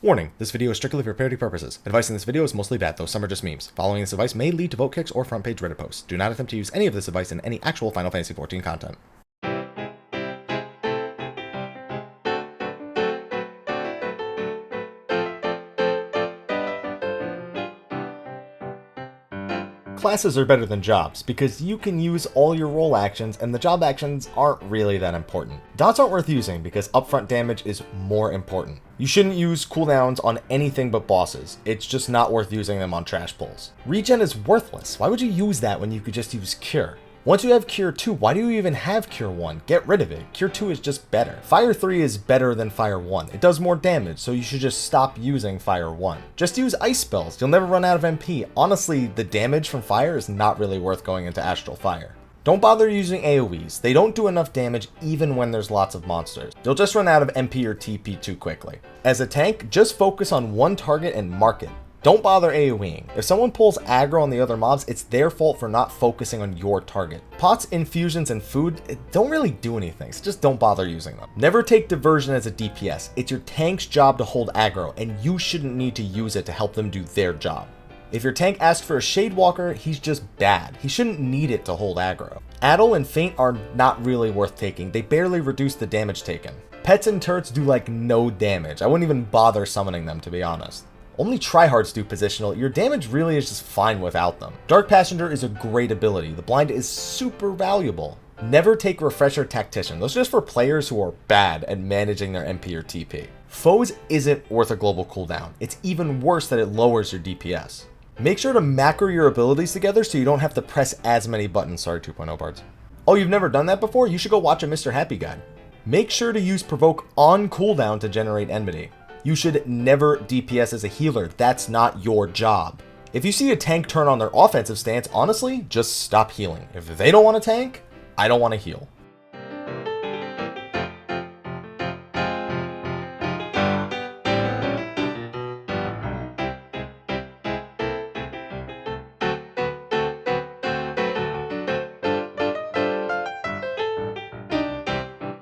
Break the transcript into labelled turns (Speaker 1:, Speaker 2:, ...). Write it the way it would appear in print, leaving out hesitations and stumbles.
Speaker 1: Warning, this video is strictly for parody purposes. Advice in this video is mostly bad, though some are just memes. Following this advice may lead to vote kicks or front page Reddit posts. Do not attempt to use any of this advice in any actual Final Fantasy XIV content. Classes are better than jobs, because you can use all your role actions and the job actions aren't really that important. Dots aren't worth using because upfront damage is more important. You shouldn't use cooldowns on anything but bosses, it's just not worth using them on trash pulls. Regen is worthless, why would you use that when you could just use Cure? Once you have Cure 2, why do you even have Cure 1? Get rid of it. Cure 2 is just better. Fire 3 is better than Fire 1. It does more damage, so you should just stop using Fire 1. Just use Ice Spells. You'll never run out of MP. Honestly, the damage from Fire is not really worth going into Astral Fire. Don't bother using AoEs. They don't do enough damage even when there's lots of monsters. You'll just run out of MP or TP too quickly. As a tank, just focus on one target and mark it. Don't bother AoEing. If someone pulls aggro on the other mobs, it's their fault for not focusing on your target. Pots, infusions, and food don't really do anything, so just don't bother using them. Never take Diversion as a DPS. It's your tank's job to hold aggro, and you shouldn't need to use it to help them do their job. If your tank asks for a Shadewalker, he's just bad. He shouldn't need it to hold aggro. Addle and Feint are not really worth taking. They barely reduce the damage taken. Pets and turrets do like no damage. I wouldn't even bother summoning them, to be honest. Only tryhards do positional, your damage really is just fine without them. Dark Passenger is a great ability, the blind is super valuable. Never take Refresher Tactician, those are just for players who are bad at managing their MP or TP. Foes isn't worth a global cooldown, it's even worse that it lowers your DPS. Make sure to macro your abilities together so you don't have to press as many buttons, sorry 2.0 bards. Oh, you've never done that before? You should go watch a Mrhappy guide. Make sure to use Provoke on cooldown to generate enmity. You should never DPS as a healer, that's not your job. If you see a tank turn on their offensive stance, honestly, just stop healing. If they don't want to tank, I don't want to heal.